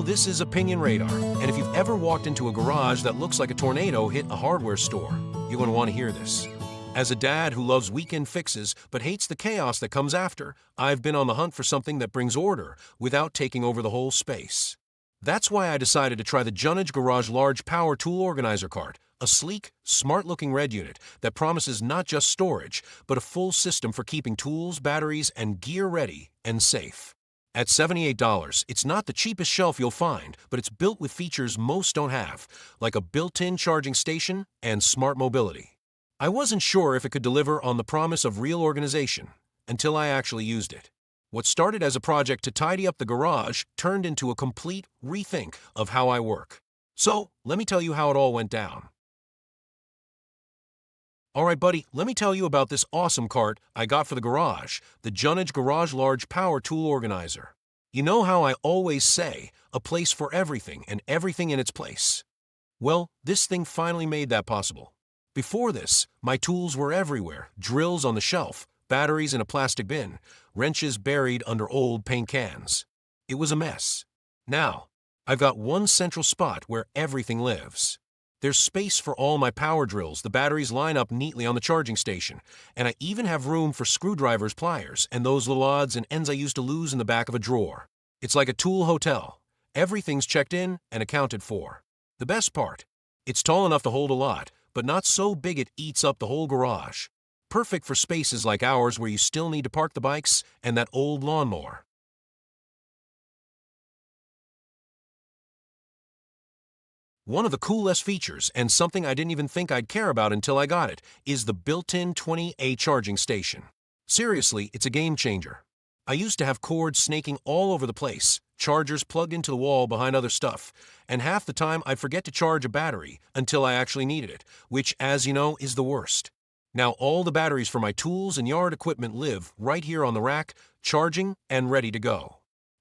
this is Opinion Radar, and if you've ever walked into a garage that looks like a tornado hit a hardware store, you're going to want to hear this. As a dad who loves weekend fixes but hates the chaos that comes after, I've been on the hunt for something that brings order without taking over the whole space. That's why I decided to try the JUNNUJ Garage Large Power Tool Organizer Cart, a sleek, smart-looking red unit that promises not just storage, but a full system for keeping tools, batteries, and gear ready and safe. At $78, it's not the cheapest shelf you'll find, but it's built with features most don't have, like a built-in charging station and smart mobility. I wasn't sure if it could deliver on the promise of real organization until I actually used it. What started as a project to tidy up the garage turned into a complete rethink of how I work. So, let me tell you how it all went down. Alright buddy, let me tell you about this awesome cart I got for the garage, the JUNNUJ Garage Large Power Tool Organizer. You know how I always say, a place for everything and everything in its place? Well, this thing finally made that possible. Before this, my tools were everywhere, drills on the shelf, batteries in a plastic bin, wrenches buried under old paint cans. It was a mess. Now, I've got one central spot where everything lives. There's space for all my power drills, the batteries line up neatly on the charging station, and I even have room for screwdrivers, pliers, and those little odds and ends I used to lose in the back of a drawer. It's like a tool hotel. Everything's checked in and accounted for. The best part, it's tall enough to hold a lot, but not so big it eats up the whole garage. Perfect for spaces like ours where you still need to park the bikes and that old lawnmower. One of the coolest features, and something I didn't even think I'd care about until I got it, is the built-in 20A charging station. Seriously, it's a game changer. I used to have cords snaking all over the place, chargers plugged into the wall behind other stuff, and half the time I'd forget to charge a battery until I actually needed it, which, as you know, is the worst. Now all the batteries for my tools and yard equipment live right here on the rack, charging and ready to go.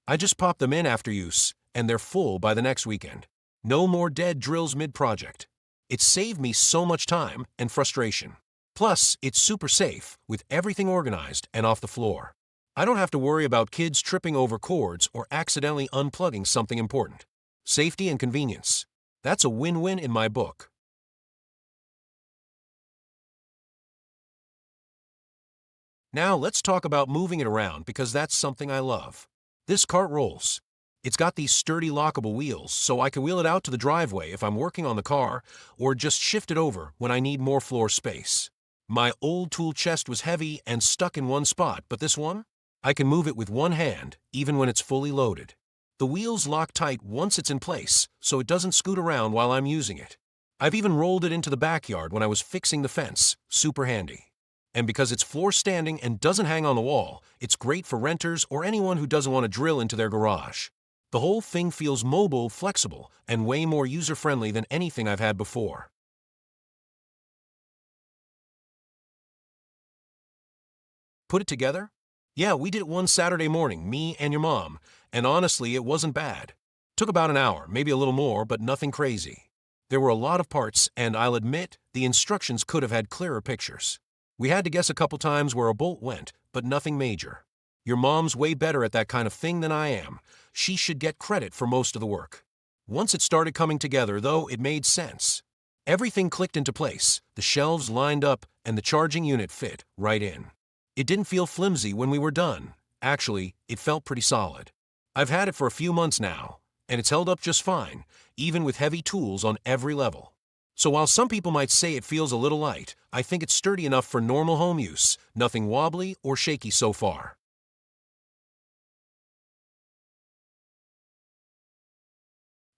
I just pop them in after use, and they're full by the next weekend. No more dead drills mid-project. It saved me so much time and frustration. Plus, it's super safe, with everything organized and off the floor. I don't have to worry about kids tripping over cords or accidentally unplugging something important. Safety and convenience. That's a win-win in my book. Now let's talk about moving it around because that's something I love. This cart rolls. It's got these sturdy lockable wheels, so I can wheel it out to the driveway if I'm working on the car, or just shift it over when I need more floor space. My old tool chest was heavy and stuck in one spot, but this one? I can move it with one hand, even when it's fully loaded. The wheels lock tight once it's in place, so it doesn't scoot around while I'm using it. I've even rolled it into the backyard when I was fixing the fence, super handy. And because it's floor standing and doesn't hang on the wall, it's great for renters or anyone who doesn't want to drill into their garage. The whole thing feels mobile, flexible, and way more user-friendly than anything I've had before. Put it together? Yeah, we did it one Saturday morning, me and your mom, and honestly, it wasn't bad. Took about an hour, maybe a little more, but nothing crazy. There were a lot of parts, and I'll admit, the instructions could have had clearer pictures. We had to guess a couple times where a bolt went, but nothing major. Your mom's way better at that kind of thing than I am. She should get credit for most of the work. Once it started coming together, though, it made sense. Everything clicked into place, the shelves lined up, and the charging unit fit right in. It didn't feel flimsy when we were done. Actually, it felt pretty solid. I've had it for a few months now, and it's held up just fine, even with heavy tools on every level. So while some people might say it feels a little light, I think it's sturdy enough for normal home use, nothing wobbly or shaky so far.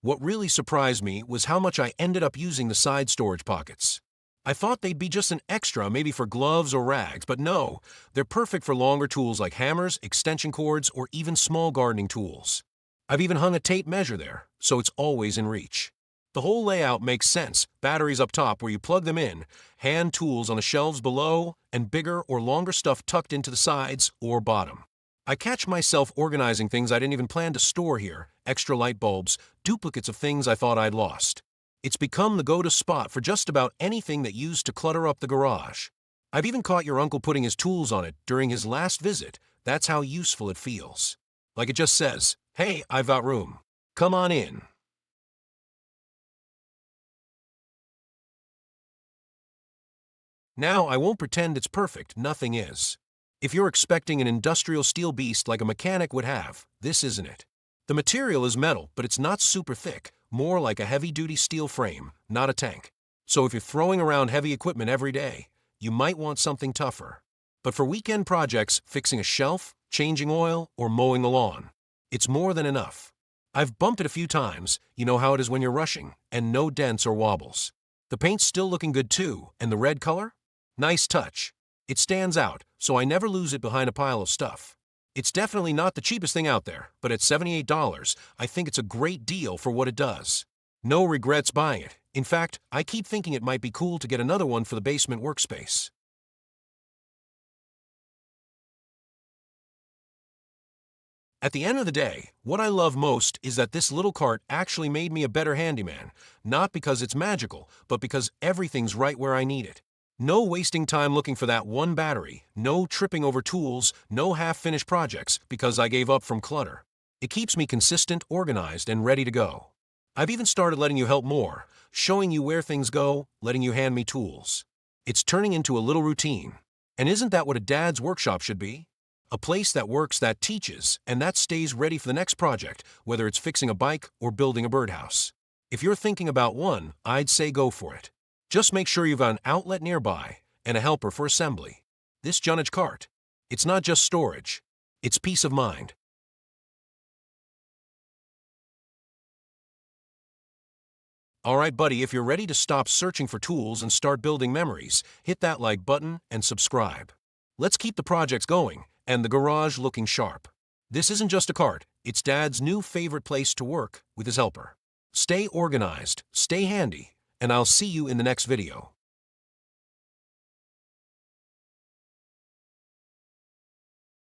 What really surprised me was how much I ended up using the side storage pockets. I thought they'd be just an extra, maybe for gloves or rags, but no, they're perfect for longer tools like hammers, extension cords, or even small gardening tools. I've even hung a tape measure there, so it's always in reach. The whole layout makes sense, batteries up top where you plug them in, hand tools on the shelves below, and bigger or longer stuff tucked into the sides or bottom. I catch myself organizing things I didn't even plan to store here, extra light bulbs, duplicates of things I thought I'd lost. It's become the go-to spot for just about anything that used to clutter up the garage. I've even caught your uncle putting his tools on it during his last visit. That's how useful it feels. Like it just says, "Hey, I've got room. Come on in. Now, I won't pretend it's perfect, nothing is. If you're expecting an industrial steel beast like a mechanic would have, this isn't it. The material is metal, but it's not super thick, more like a heavy-duty steel frame, not a tank. So if you're throwing around heavy equipment every day, you might want something tougher. But for weekend projects, fixing a shelf, changing oil, or mowing the lawn, it's more than enough. I've bumped it a few times, you know how it is when you're rushing, and no dents or wobbles. The paint's still looking good too, and the red color? Nice touch. It stands out, so I never lose it behind a pile of stuff. It's definitely not the cheapest thing out there, but at $78, I think it's a great deal for what it does. No regrets buying it. In fact, I keep thinking it might be cool to get another one for the basement workspace. At the end of the day, what I love most is that this little cart actually made me a better handyman, not because it's magical, but because everything's right where I need it. No wasting time looking for that one battery, no tripping over tools, no half-finished projects because I gave up from clutter. It keeps me consistent, organized, and ready to go. I've even started letting you help more, showing you where things go, letting you hand me tools. It's turning into a little routine. And isn't that what a dad's workshop should be? A place that works, that teaches, and that stays ready for the next project, whether it's fixing a bike or building a birdhouse. If you're thinking about one, I'd say go for it. Just make sure you've got an outlet nearby and a helper for assembly. This JUNNUJ cart, it's not just storage, it's peace of mind. Alright buddy, if you're ready to stop searching for tools and start building memories, hit that like button and subscribe. Let's keep the projects going and the garage looking sharp. This isn't just a cart, it's Dad's new favorite place to work with his helper. Stay organized, stay handy, and I'll see you in the next video.